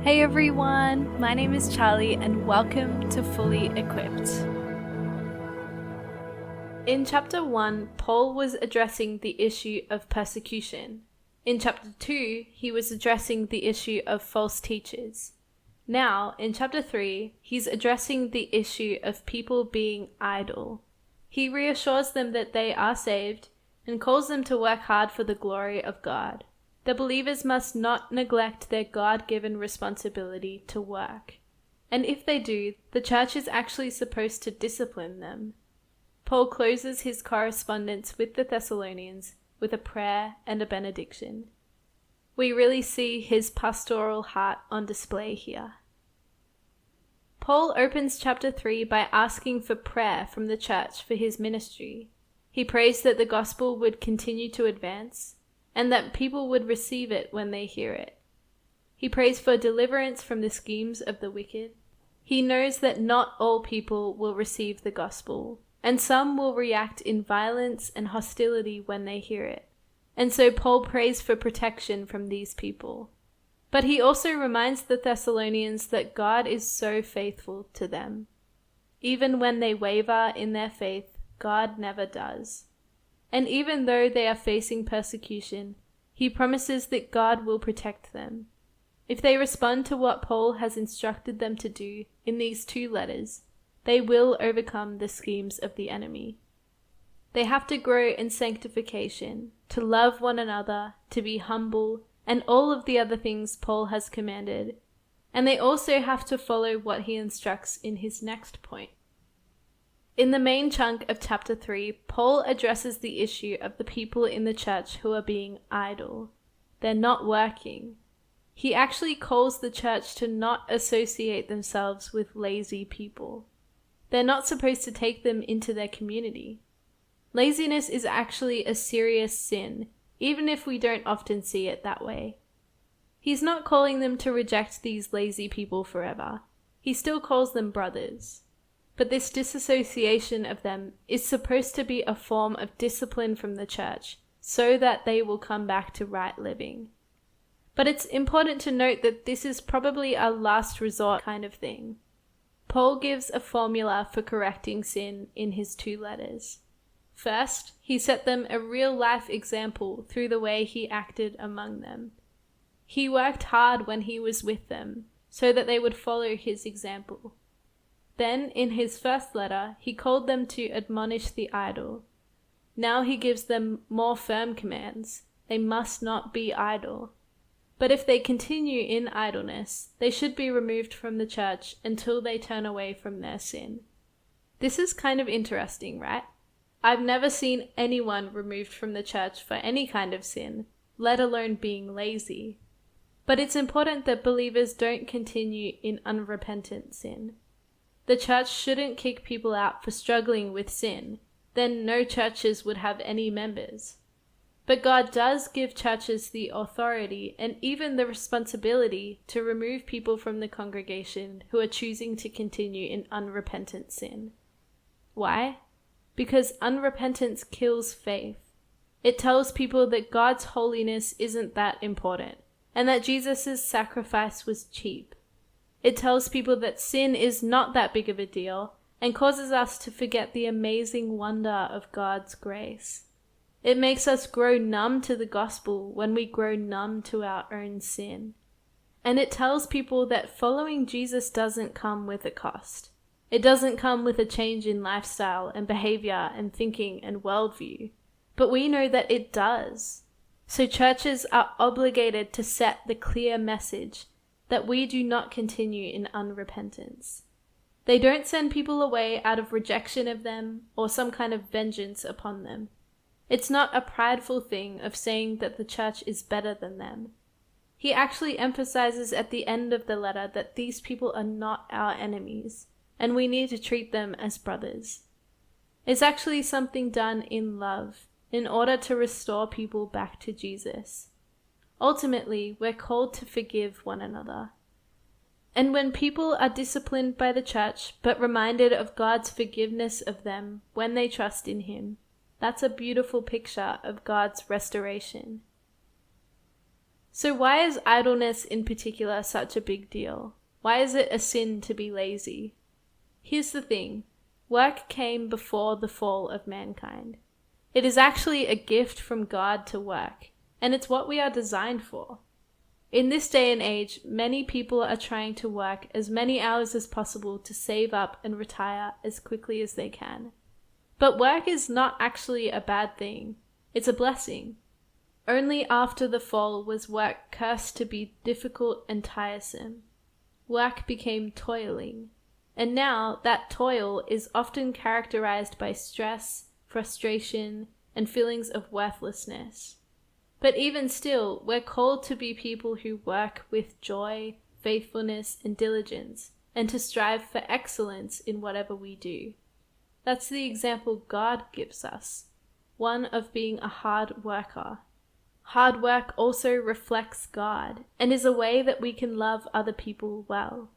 Hey everyone, my name is Charlie and welcome to Fully Equipped. In chapter 1, Paul was addressing the issue of persecution. In chapter 2, he was addressing the issue of false teachers. Now, in chapter 3, he's addressing the issue of people being idle. He reassures them that they are saved and calls them to work hard for the glory of God. The believers must not neglect their God-given responsibility to work. And if they do, the church is actually supposed to discipline them. Paul closes his correspondence with the Thessalonians with a prayer and a benediction. We really see his pastoral heart on display here. Paul opens chapter 3 by asking for prayer from the church for his ministry. He prays that the gospel would continue to advance, and that people would receive it when they hear it. He prays for deliverance from the schemes of the wicked. He knows that not all people will receive the gospel, and some will react in violence and hostility when they hear it. And so Paul prays for protection from these people. But he also reminds the Thessalonians that God is so faithful to them. Even when they waver in their faith, God never does. And even though they are facing persecution, he promises that God will protect them. If they respond to what Paul has instructed them to do in these 2 letters, they will overcome the schemes of the enemy. They have to grow in sanctification, to love one another, to be humble, and all of the other things Paul has commanded. And they also have to follow what he instructs in his next point. In the main chunk of chapter 3, Paul addresses the issue of the people in the church who are being idle. They're not working. He actually calls the church to not associate themselves with lazy people. They're not supposed to take them into their community. Laziness is actually a serious sin, even if we don't often see it that way. He's not calling them to reject these lazy people forever. He still calls them brothers. But this disassociation of them is supposed to be a form of discipline from the church, so that they will come back to right living. But it's important to note that this is probably a last resort kind of thing. Paul gives a formula for correcting sin in his 2 letters. First, he set them a real-life example through the way he acted among them. He worked hard when he was with them, so that they would follow his example. Then, in his first letter, he called them to admonish the idle. Now he gives them more firm commands. They must not be idle. But if they continue in idleness, they should be removed from the church until they turn away from their sin. This is kind of interesting, right? I've never seen anyone removed from the church for any kind of sin, let alone being lazy. But it's important that believers don't continue in unrepentant sin. The church shouldn't kick people out for struggling with sin. Then no churches would have any members. But God does give churches the authority and even the responsibility to remove people from the congregation who are choosing to continue in unrepentant sin. Why? Because unrepentance kills faith. It tells people that God's holiness isn't that important, and that Jesus' sacrifice was cheap. It tells people that sin is not that big of a deal and causes us to forget the amazing wonder of God's grace. It makes us grow numb to the gospel when we grow numb to our own sin. And it tells people that following Jesus doesn't come with a cost. It doesn't come with a change in lifestyle and behavior and thinking and worldview. But we know that it does. So churches are obligated to set the clear message that we do not continue in unrepentance. They don't send people away out of rejection of them or some kind of vengeance upon them. It's not a prideful thing of saying that the church is better than them. He actually emphasizes at the end of the letter that these people are not our enemies, and we need to treat them as brothers. It's actually something done in love, in order to restore people back to Jesus. Ultimately, we're called to forgive one another. And when people are disciplined by the church, but reminded of God's forgiveness of them when they trust in Him, that's a beautiful picture of God's restoration. So why is idleness in particular such a big deal? Why is it a sin to be lazy? Here's the thing. Work came before the fall of mankind. It is actually a gift from God to work, and it's what we are designed for. In this day and age, many people are trying to work as many hours as possible to save up and retire as quickly as they can. But work is not actually a bad thing. It's a blessing. Only after the fall was work cursed to be difficult and tiresome. Work became toiling, and now that toil is often characterized by stress, frustration, and feelings of worthlessness. But even still, we're called to be people who work with joy, faithfulness, and diligence, and to strive for excellence in whatever we do. That's the example God gives us, one of being a hard worker. Hard work also reflects God and is a way that we can love other people well.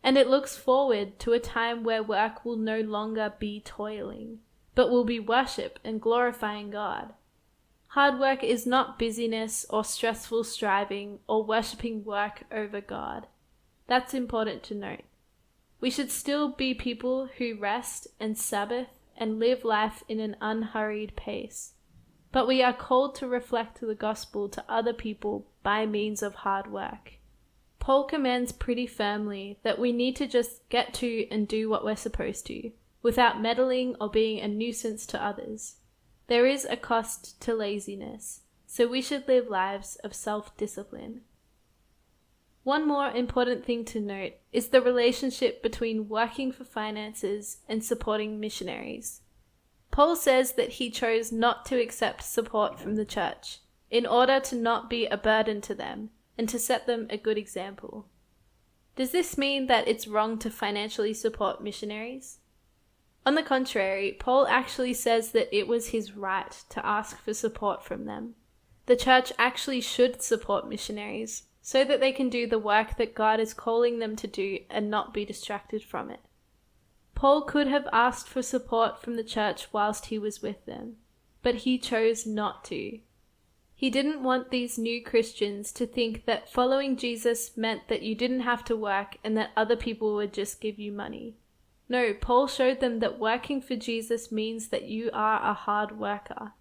And it looks forward to a time where work will no longer be toiling, but will be worship and glorifying God. Hard work is not busyness or stressful striving or worshipping work over God. That's important to note. We should still be people who rest and Sabbath and live life in an unhurried pace. But we are called to reflect the gospel to other people by means of hard work. Paul commands pretty firmly that we need to just get to and do what we're supposed to, without meddling or being a nuisance to others. There is a cost to laziness, so we should live lives of self-discipline. One more important thing to note is the relationship between working for finances and supporting missionaries. Paul says that he chose not to accept support from the church in order to not be a burden to them and to set them a good example. Does this mean that it's wrong to financially support missionaries? On the contrary, Paul actually says that it was his right to ask for support from them. The church actually should support missionaries so that they can do the work that God is calling them to do and not be distracted from it. Paul could have asked for support from the church whilst he was with them, but he chose not to. He didn't want these new Christians to think that following Jesus meant that you didn't have to work and that other people would just give you money. No, Paul showed them that working for Jesus means that you are a hard worker.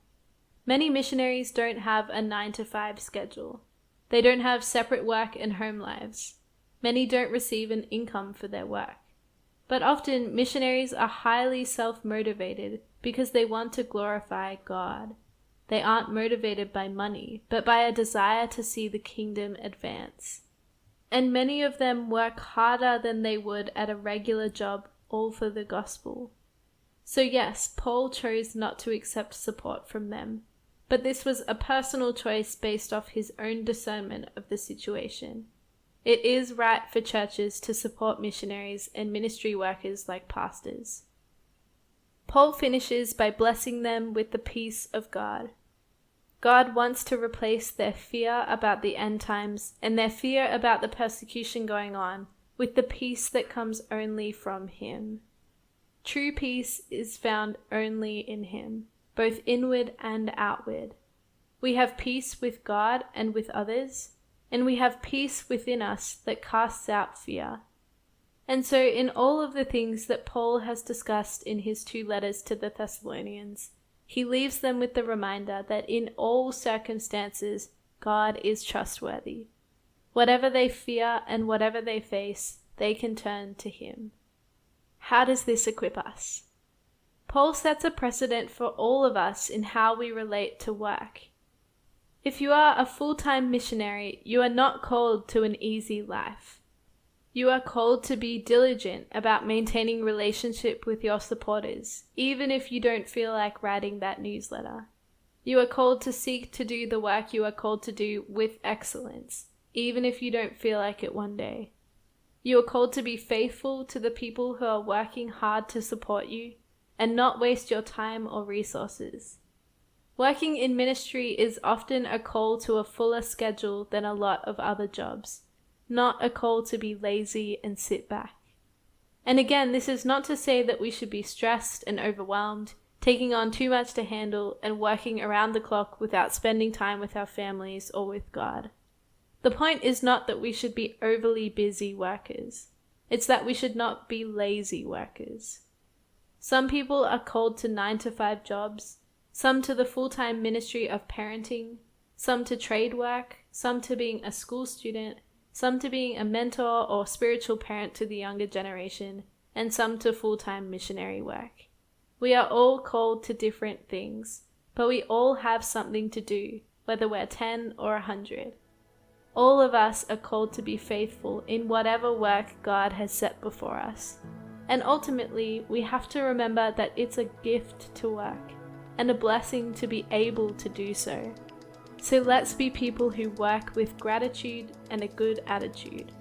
Many missionaries don't have a 9-to-5 schedule. They don't have separate work and home lives. Many don't receive an income for their work. But often missionaries are highly self-motivated because they want to glorify God. They aren't motivated by money, but by a desire to see the kingdom advance. And many of them work harder than they would at a regular job, all for the gospel. So yes, Paul chose not to accept support from them, but this was a personal choice based off his own discernment of the situation. It is right for churches to support missionaries and ministry workers like pastors. Paul finishes by blessing them with the peace of God. God wants to replace their fear about the end times and their fear about the persecution going on with the peace that comes only from Him. True peace is found only in Him, both inward and outward. We have peace with God and with others, and we have peace within us that casts out fear. And so in all of the things that Paul has discussed in his 2 letters to the Thessalonians, he leaves them with the reminder that in all circumstances, God is trustworthy. Whatever they fear and whatever they face, they can turn to Him. How does this equip us? Paul sets a precedent for all of us in how we relate to work. If you are a full-time missionary, you are not called to an easy life. You are called to be diligent about maintaining relationship with your supporters, even if you don't feel like writing that newsletter. You are called to seek to do the work you are called to do with excellence, even if you don't feel like it one day. You are called to be faithful to the people who are working hard to support you and not waste your time or resources. Working in ministry is often a call to a fuller schedule than a lot of other jobs, not a call to be lazy and sit back. And again, this is not to say that we should be stressed and overwhelmed, taking on too much to handle and working around the clock without spending time with our families or with God. The point is not that we should be overly busy workers. It's that we should not be lazy workers. Some people are called to 9-to-5 jobs, some to the full-time ministry of parenting, some to trade work, some to being a school student, some to being a mentor or spiritual parent to the younger generation, and some to full-time missionary work. We are all called to different things, but we all have something to do, whether we're 10 or 100. All of us are called to be faithful in whatever work God has set before us. And ultimately, we have to remember that it's a gift to work, and a blessing to be able to do so. So let's be people who work with gratitude and a good attitude.